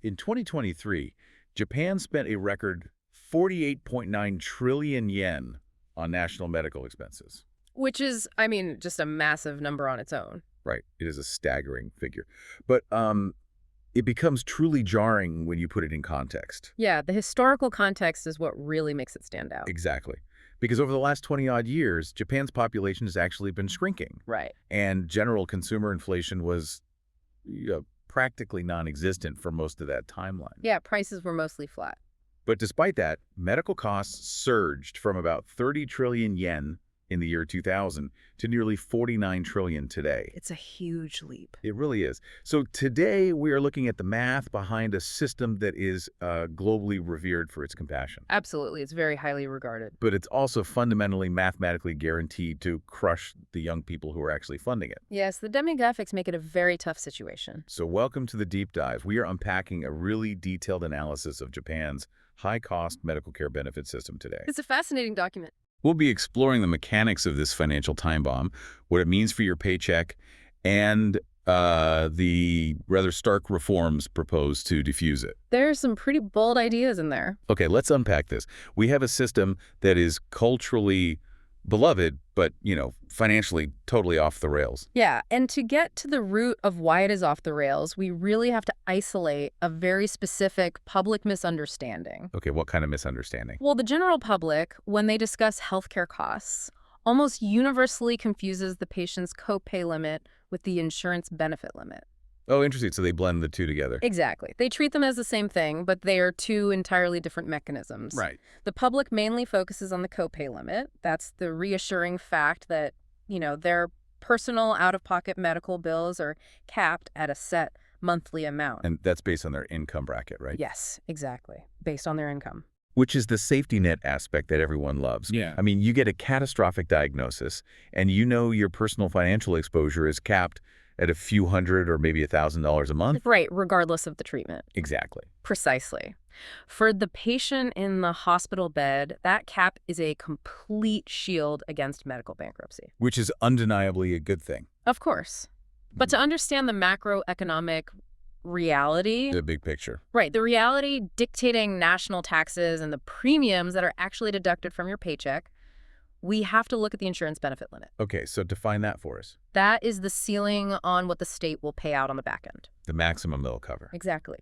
In 2023, Japan spent a record 48.9 trillion yen on national medical expenses. Which is, I mean, just a massive number on its own. Right. It is a staggering figure. But it becomes truly jarring when you put it in context. Yeah, the historical context is what really makes it stand out. Exactly. Because over the last 20-odd years, Japan's population has actually been shrinking. Right. And general consumer inflation was practically non-existent for most of that timeline. Yeah, prices were mostly flat. But despite that, medical costs surged from about 30 trillion yen in the year 2000 to nearly 49 trillion today. It's a huge leap. It really is. So today we are looking at the math behind a system that is globally revered for its compassion. Absolutely. It's very highly regarded. But it's also fundamentally mathematically guaranteed to crush the young people who are actually funding it. Yes, the demographics make it a very tough situation. So welcome to the deep dive. We are unpacking a really detailed analysis of Japan's high-cost medical care benefit system today. It's a fascinating document. We'll be exploring the mechanics of this financial time bomb, what it means for your paycheck, and the rather stark reforms proposed to defuse it. There's some pretty bold ideas in there. Okay, let's unpack this. We have a system that is culturally beloved, but, financially totally off the rails. Yeah, and to get to the root of why it is off the rails, we really have to isolate a very specific public misunderstanding. Okay, what kind of misunderstanding? Well, the general public, when they discuss healthcare costs, almost universally confuses the patient's copay limit with the insurance benefit limit. Oh, interesting. So they blend the two together. Exactly. They treat them as the same thing, but they are two entirely different mechanisms. Right. The public mainly focuses on the copay limit. That's the reassuring fact that, their personal out-of-pocket medical bills are capped at a set monthly amount. And that's based on their income bracket, right? Yes, exactly. Based on their income. Which is the safety net aspect that everyone loves. Yeah. I mean, you get a catastrophic diagnosis, and your personal financial exposure is capped at a few $100 or maybe $1,000 a month. Right, regardless of the treatment. Exactly. Precisely. For the patient in the hospital bed, that cap is a complete shield against medical bankruptcy. Which is undeniably a good thing. Of course. But to understand the macroeconomic reality... The big picture. Right, the reality dictating national taxes and the premiums that are actually deducted from your paycheck, we have to look at the insurance benefit limit. Okay, so define that for us. That is the ceiling on what the state will pay out on the back end. The maximum they'll cover. Exactly.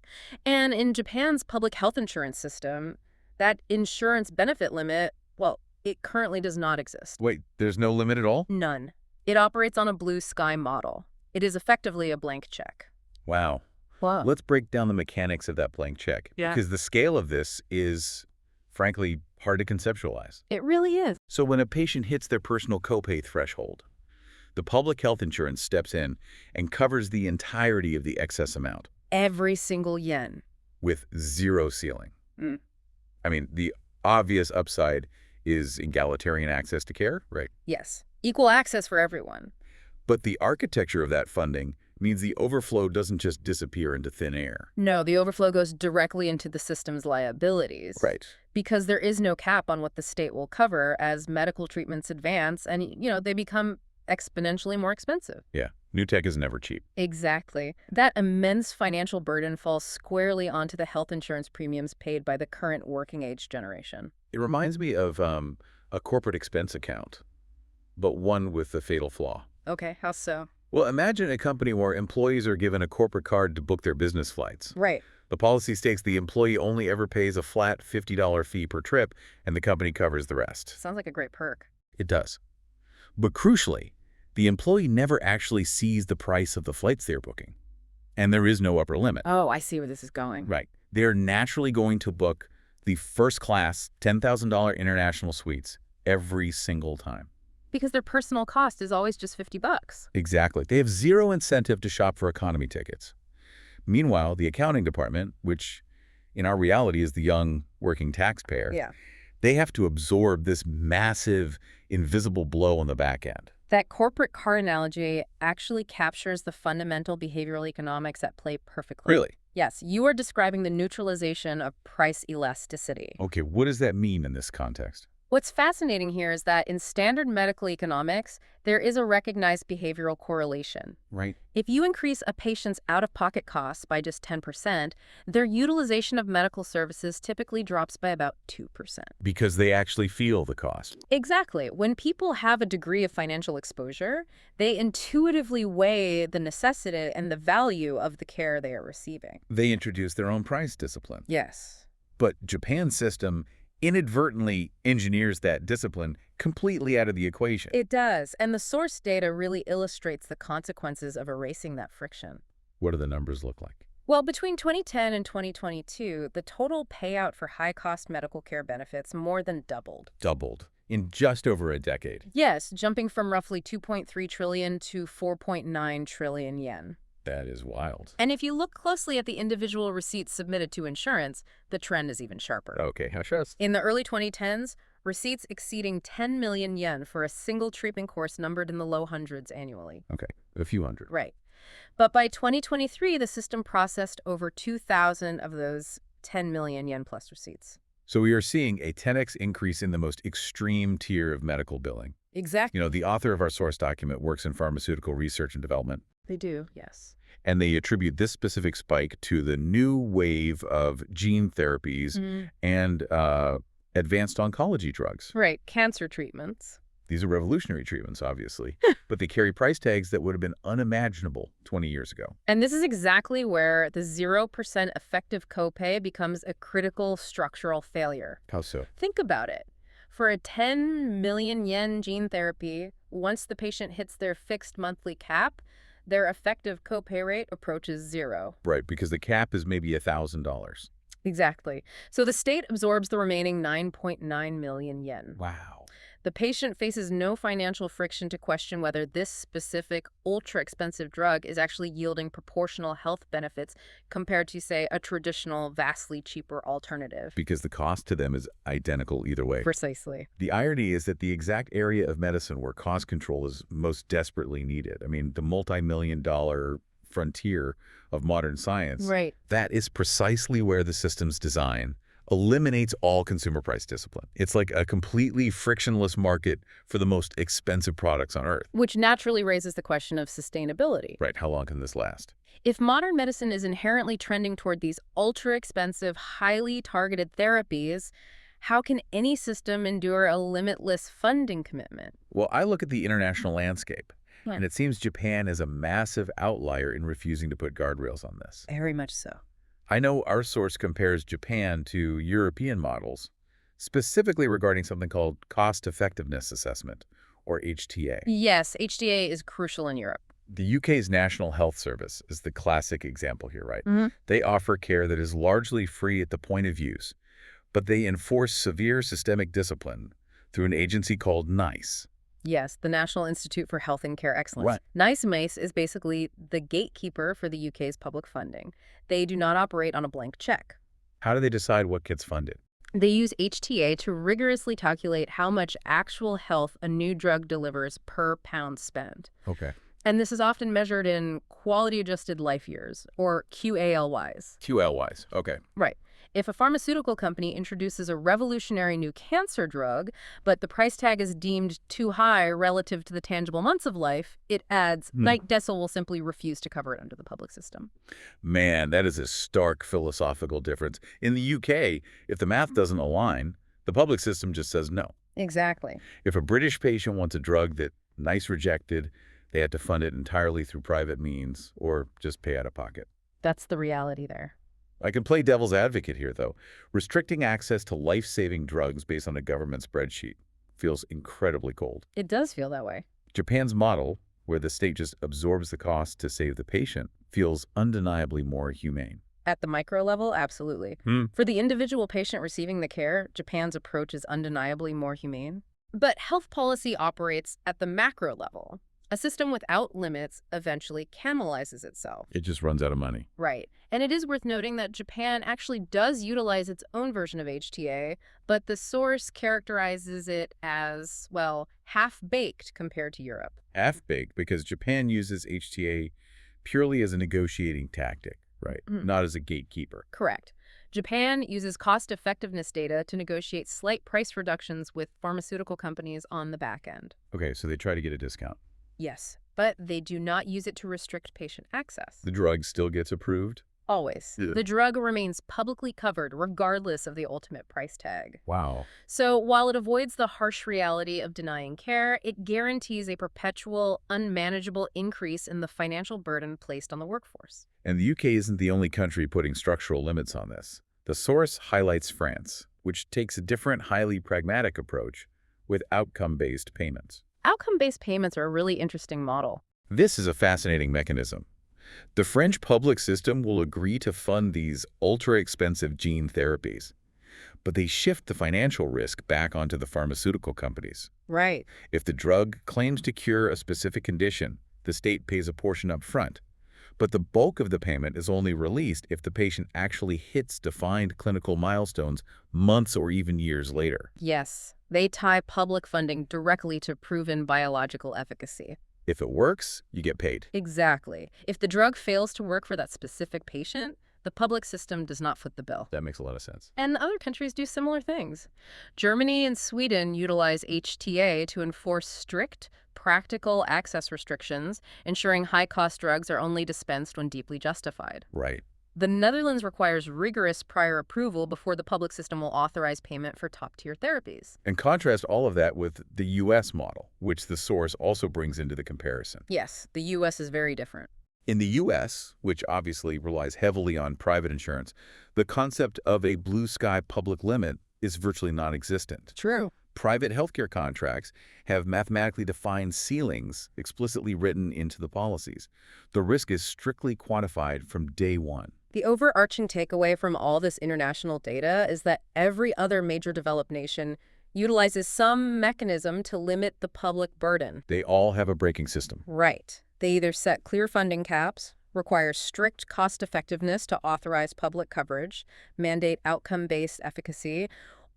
And in Japan's public health insurance system, that insurance benefit limit, well, it currently does not exist. Wait, there's no limit at all? None. It operates on a blue sky model. It is effectively a blank check. Wow. Wow. Let's break down the mechanics of that blank check. Yeah. Because the scale of this is, frankly, hard to conceptualize. It really is. So when a patient hits their personal copay threshold, the public health insurance steps in and covers the entirety of the excess amount. Every single yen. With zero ceiling. Mm. I mean, the obvious upside is egalitarian access to care, right? Yes. Equal access for everyone. But the architecture of that funding means the overflow doesn't just disappear into thin air. No, the overflow goes directly into the system's liabilities. Right. Because there is no cap on what the state will cover as medical treatments advance and, they become exponentially more expensive. Yeah. New tech is never cheap. Exactly. That immense financial burden falls squarely onto the health insurance premiums paid by the current working age generation. It reminds me of a corporate expense account, but one with a fatal flaw. Okay, how so? Well, imagine a company where employees are given a corporate card to book their business flights. Right. The policy states the employee only ever pays a flat $50 fee per trip, and the company covers the rest. Sounds like a great perk. It does. But crucially, the employee never actually sees the price of the flights they're booking. And there is no upper limit. Oh, I see where this is going. Right. They're naturally going to book the first-class $10,000 international suites every single time. Because their personal cost is always just $50. Exactly. They have zero incentive to shop for economy tickets. Meanwhile, the accounting department, which in our reality is the young working taxpayer, they have to absorb this massive invisible blow on the back end. That corporate car analogy actually captures the fundamental behavioral economics at play perfectly. Really? Yes, you are describing the neutralization of price elasticity. Okay, what does that mean in this context? What's fascinating here is that in standard medical economics, there is a recognized behavioral correlation. Right. If you increase a patient's out-of-pocket costs by just 10%, their utilization of medical services typically drops by about 2%. Because they actually feel the cost. Exactly. When people have a degree of financial exposure, they intuitively weigh the necessity and the value of the care they are receiving. They introduce their own price discipline. Yes. But Japan's system inadvertently engineers that discipline completely out of the equation. It does, and the source data really illustrates the consequences of erasing that friction. What do the numbers look like? Well, between 2010 and 2022, the total payout for high-cost medical care benefits more than doubled. Doubled in just over a decade. Yes, jumping from roughly 2.3 trillion to 4.9 trillion yen. That is wild. And if you look closely at the individual receipts submitted to insurance, the trend is even sharper. Okay, how shows? In the early 2010s, receipts exceeding 10 million yen for a single treatment course numbered in the low hundreds annually. Okay, a few hundred. Right. But by 2023, the system processed over 2,000 of those 10 million yen plus receipts. So we are seeing a 10x increase in the most extreme tier of medical billing. Exactly. You know, the author of our source document works in pharmaceutical research and development. They do, yes. And they attribute this specific spike to the new wave of gene therapies and advanced oncology drugs. Right, cancer treatments. These are revolutionary treatments, obviously, but they carry price tags that would have been unimaginable 20 years ago. And this is exactly where the 0% effective copay becomes a critical structural failure. How so? Think about it. For a 10 million yen gene therapy, once the patient hits their fixed monthly cap, their effective copay rate approaches 0. Right, because the cap is maybe $1,000. Exactly. So the state absorbs the remaining 9.9 million yen. Wow. The patient faces no financial friction to question whether this specific ultra-expensive drug is actually yielding proportional health benefits compared to, say, a traditional, vastly cheaper alternative. Because the cost to them is identical either way. Precisely. The irony is that the exact area of medicine where cost control is most desperately needed, I mean, the multi-million-dollar frontier of modern science, right, that is precisely where the system's design eliminates all consumer price discipline. It's like a completely frictionless market for the most expensive products on Earth. Which naturally raises the question of sustainability. Right, how long can this last? If modern medicine is inherently trending toward these ultra-expensive, highly targeted therapies, how can any system endure a limitless funding commitment? Well, I look at the international landscape, and it seems Japan is a massive outlier in refusing to put guardrails on this. Very much so. I know our source compares Japan to European models, specifically regarding something called cost-effectiveness assessment, or HTA. Yes, HTA is crucial in Europe. The UK's National Health Service is the classic example here, right? They offer care that is largely free at the point of use, but they enforce severe systemic discipline through an agency called NICE. Yes, the National Institute for Health and Care Excellence. Right. NICE is basically the gatekeeper for the UK's public funding. They do not operate on a blank check. How do they decide what gets funded? They use HTA to rigorously calculate how much actual health a new drug delivers per pound spent. Okay. And this is often measured in quality-adjusted life years, or QALYs. QLYs, okay. Right. If a pharmaceutical company introduces a revolutionary new cancer drug, but the price tag is deemed too high relative to the tangible months of life, it adds, like Decil will simply refuse to cover it under the public system. Man, that is a stark philosophical difference. In the UK, if the math doesn't align, the public system just says no. Exactly. If a British patient wants a drug that NICE rejected, they had to fund it entirely through private means or just pay out of pocket. That's the reality there. I can play devil's advocate here, though. Restricting access to life-saving drugs based on a government spreadsheet feels incredibly cold. It does feel that way. Japan's model, where the state just absorbs the cost to save the patient, feels undeniably more humane. At the micro level, absolutely. For the individual patient receiving the care, Japan's approach is undeniably more humane. But health policy operates at the macro level. A system without limits eventually cannibalizes itself. It just runs out of money. Right. And it is worth noting that Japan actually does utilize its own version of HTA, but the source characterizes it as, well, half-baked compared to Europe. Half-baked because Japan uses HTA purely as a negotiating tactic, Right. Not as a gatekeeper. Correct. Japan uses cost-effectiveness data to negotiate slight price reductions with pharmaceutical companies on the back end. Okay, so they try to get a discount. Yes, but they do not use it to restrict patient access. The drug still gets approved? Always. Ugh. The drug remains publicly covered regardless of the ultimate price tag. Wow. So while it avoids the harsh reality of denying care, it guarantees a perpetual, unmanageable increase in the financial burden placed on the workforce. And the UK isn't the only country putting structural limits on this. The source highlights France, which takes a different, highly pragmatic approach with outcome-based payments. Outcome-based payments are a really interesting model. This is a fascinating mechanism. The French public system will agree to fund these ultra-expensive gene therapies, but they shift the financial risk back onto the pharmaceutical companies. Right. If the drug claims to cure a specific condition, the state pays a portion up front, but the bulk of the payment is only released if the patient actually hits defined clinical milestones months or even years later. Yes, they tie public funding directly to proven biological efficacy. If it works, you get paid. Exactly. If the drug fails to work for that specific patient, the public system does not foot the bill. That makes a lot of sense. And other countries do similar things. Germany and Sweden utilize HTA to enforce strict, practical access restrictions, ensuring high-cost drugs are only dispensed when deeply justified. Right. The Netherlands requires rigorous prior approval before the public system will authorize payment for top-tier therapies. And contrast all of that with the U.S. model, which the source also brings into the comparison. Yes, the U.S. is very different. In the U.S., which obviously relies heavily on private insurance, the concept of a blue sky public limit is virtually non-existent. True. Private healthcare contracts have mathematically defined ceilings explicitly written into the policies. The risk is strictly quantified from day one. The overarching takeaway from all this international data is that every other major developed nation utilizes some mechanism to limit the public burden. They all have a braking system. Right. They either set clear funding caps, require strict cost-effectiveness to authorize public coverage, mandate outcome-based efficacy,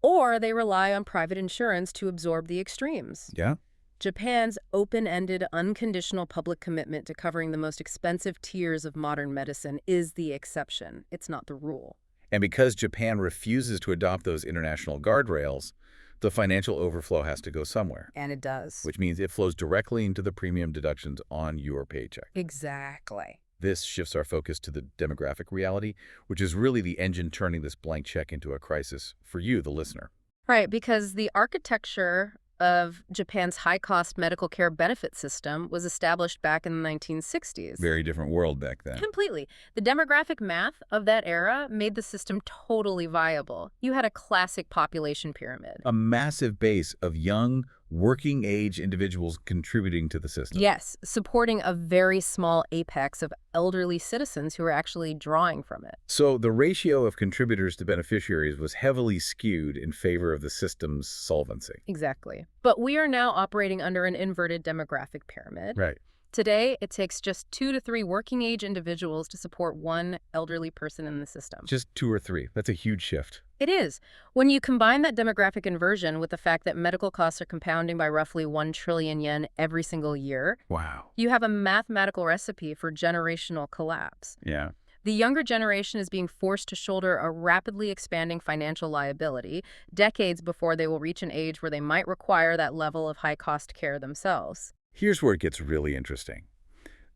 or they rely on private insurance to absorb the extremes. Yeah? Japan's open-ended, unconditional public commitment to covering the most expensive tiers of modern medicine is the exception. It's not the rule. And because Japan refuses to adopt those international guardrails, the financial overflow has to go somewhere. And it does. Which means it flows directly into the premium deductions on your paycheck. Exactly. This shifts our focus to the demographic reality, which is really the engine turning this blank check into a crisis for you, the listener. Right, because the architecture of Japan's high-cost medical care benefit system was established back in the 1960s. Very different world back then. Completely. The demographic math of that era made the system totally viable. You had a classic population pyramid. A massive base of young, working-age individuals contributing to the system. Yes, supporting a very small apex of elderly citizens who were actually drawing from it. So the ratio of contributors to beneficiaries was heavily skewed in favor of the system's solvency. Exactly. But we are now operating under an inverted demographic pyramid. Right. Today, it takes just 2 to 3 working-age individuals to support one elderly person in the system. Just 2 or 3. That's a huge shift. It is. When you combine that demographic inversion with the fact that medical costs are compounding by roughly 1 trillion yen every single year, wow, you have a mathematical recipe for generational collapse. Yeah. The younger generation is being forced to shoulder a rapidly expanding financial liability decades before they will reach an age where they might require that level of high-cost care themselves. Here's where it gets really interesting.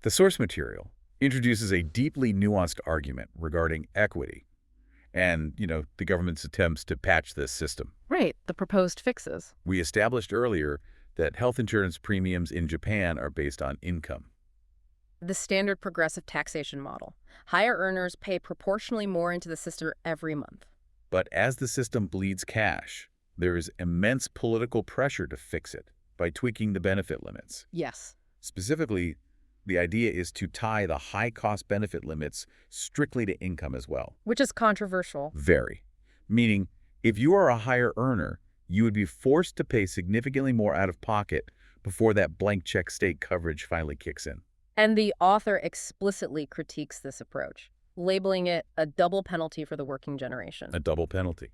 The source material introduces a deeply nuanced argument regarding equity and, the government's attempts to patch this system. Right, the proposed fixes. We established earlier that health insurance premiums in Japan are based on income. The standard progressive taxation model. Higher earners pay proportionally more into the system every month. But as the system bleeds cash, there is immense political pressure to fix it by tweaking the benefit limits. Yes. Specifically, the idea is to tie the high-cost benefit limits strictly to income as well. Which is controversial. Very. Meaning, if you are a higher earner, you would be forced to pay significantly more out of pocket before that blank check state coverage finally kicks in. And the author explicitly critiques this approach, labeling it a double penalty for the working generation. A double penalty.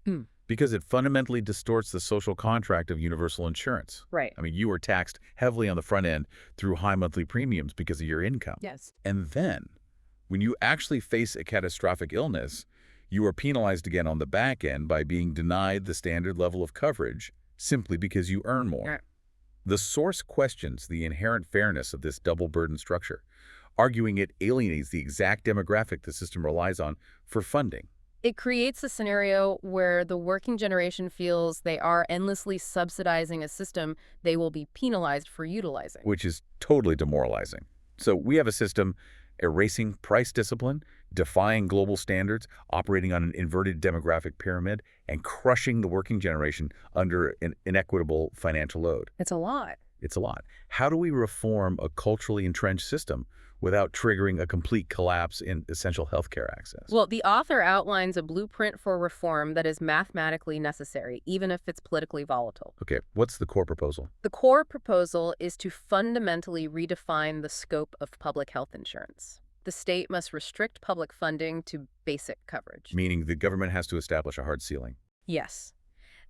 Because it fundamentally distorts the social contract of universal insurance. Right. I mean, you are taxed heavily on the front end through high monthly premiums because of your income. Yes. And then, When you actually face a catastrophic illness, you are penalized again on the back end by being denied the standard level of coverage simply because you earn more. Right. The source questions the inherent fairness of this double burden structure, arguing it alienates the exact demographic the system relies on for funding. It creates a scenario where the working generation feels they are endlessly subsidizing a system they will be penalized for utilizing. Which is totally demoralizing. So we have a system erasing price discipline, defying global standards, operating on an inverted demographic pyramid, and crushing the working generation under an inequitable financial load. It's a lot. It's a lot. How do we reform a culturally entrenched system without triggering a complete collapse in essential healthcare access? Well, the author outlines a blueprint for reform that is mathematically necessary, even if it's politically volatile. Okay, what's the core proposal? The core proposal is to fundamentally redefine the scope of public health insurance. The state must restrict public funding to basic coverage. Meaning the government has to establish a hard ceiling. Yes.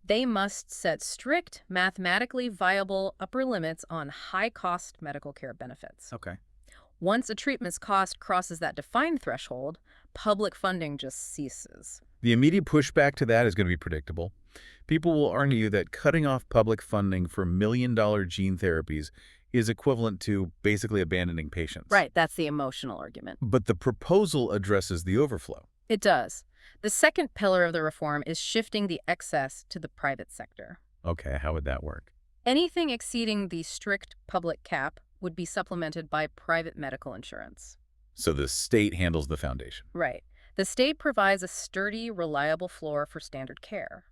They must set strict, mathematically viable upper limits on high-cost medical care benefits. Okay. Once a treatment's cost crosses that defined threshold, public funding just ceases. The immediate pushback to that is going to be predictable. People will argue that cutting off public funding for million-dollar gene therapies is equivalent to basically abandoning patients. Right, that's the emotional argument. But the proposal addresses the overflow. It does. The second pillar of the reform is shifting the excess to the private sector. Okay, how would that work? Anything exceeding the strict public cap would be supplemented by private medical insurance. So the state handles the foundation. Right. The state provides a sturdy, reliable floor for standard care.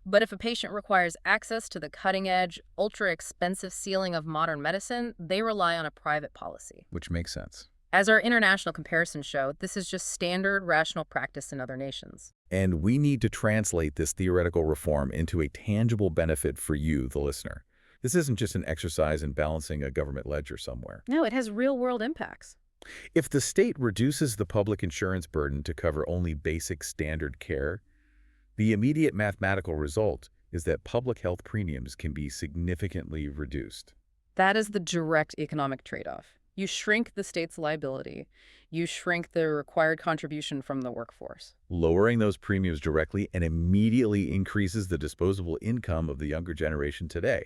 But if a patient requires access to the cutting-edge, ultra-expensive ceiling of modern medicine, they rely on a private policy. Which makes sense. As our international comparisons show, this is just standard rational practice in other nations. And we need to translate this theoretical reform into a tangible benefit for you, the listener. This isn't just an exercise in balancing a government ledger somewhere. No, it has real-world impacts. If the state reduces the public insurance burden to cover only basic standard care, the immediate mathematical result is that public health premiums can be significantly reduced. That is the direct economic trade-off. You shrink the state's liability. You shrink the required contribution from the workforce. Lowering those premiums directly and immediately increases the disposable income of the younger generation today.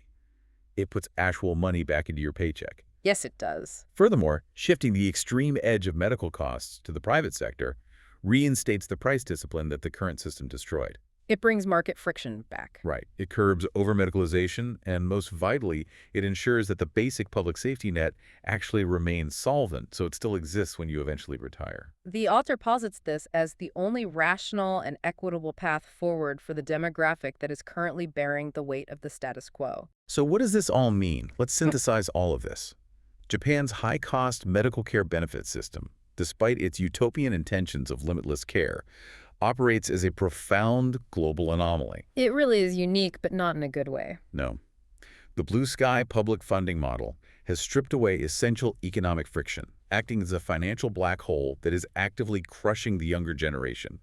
It puts actual money back into your paycheck. Yes, it does. Furthermore, shifting the extreme edge of medical costs to the private sector reinstates the price discipline that the current system destroyed. It brings market friction back. Right. It curbs over-medicalization, and most vitally, it ensures that the basic public safety net actually remains solvent, so it still exists when you eventually retire. The author posits this as the only rational and equitable path forward for the demographic that is currently bearing the weight of the status quo. So what does this all mean? Let's synthesize all of this. Japan's high-cost medical care benefit system, despite its utopian intentions of limitless care, operates as a profound global anomaly. It really is unique, but not in a good way. No. The blue sky public funding model has stripped away essential economic friction, acting as a financial black hole that is actively crushing the younger generation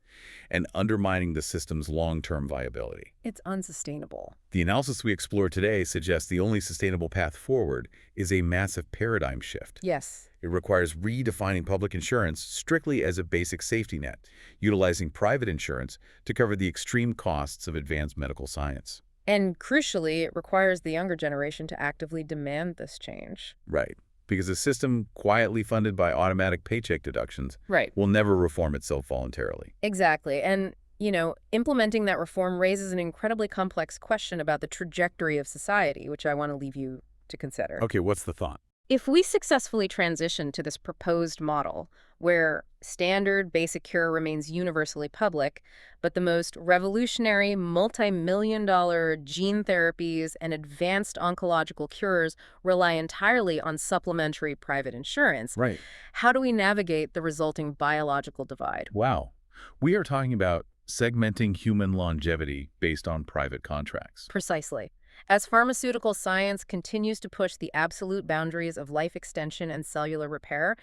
and undermining the system's long-term viability. It's unsustainable. The analysis we explore today suggests the only sustainable path forward is a massive paradigm shift. Yes. It requires redefining public insurance strictly as a basic safety net, utilizing private insurance to cover the extreme costs of advanced medical science. And crucially, it requires the younger generation to actively demand this change. Right. Because a system quietly funded by automatic paycheck deductions will never reform itself voluntarily. Exactly. And, implementing that reform raises an incredibly complex question about the trajectory of society, which I want to leave you to consider. Okay, what's the thought? If we successfully transition to this proposed model, where standard basic care remains universally public, but the most revolutionary multi-million-dollar gene therapies and advanced oncological cures rely entirely on supplementary private insurance, how do we navigate the resulting biological divide? Wow. We are talking about segmenting human longevity based on private contracts. Precisely. As pharmaceutical science continues to push the absolute boundaries of life extension and cellular repair,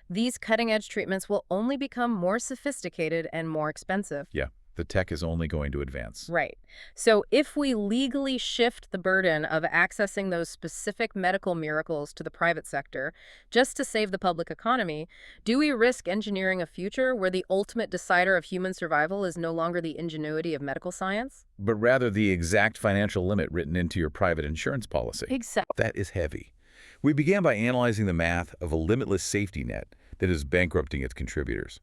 these cutting-edge treatments will only become more sophisticated and more expensive. Yeah. the tech is only going to advance. Right. So if we legally shift the burden of accessing those specific medical miracles to the private sector just to save the public economy, do we risk engineering a future where the ultimate decider of human survival is no longer the ingenuity of medical science? But rather the exact financial limit written into your private insurance policy. Exactly. That is heavy. We began by analyzing the math of a limitless safety net that is bankrupting its contributors.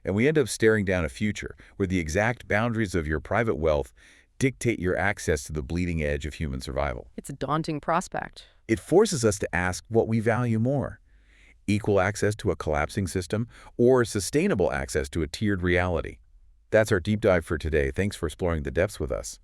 And we end up staring down a future where the exact boundaries of your private wealth dictate your access to the bleeding edge of human survival. It's a daunting prospect. It forces us to ask what we value more: equal access to a collapsing system or sustainable access to a tiered reality. That's our deep dive for today. Thanks for exploring the depths with us.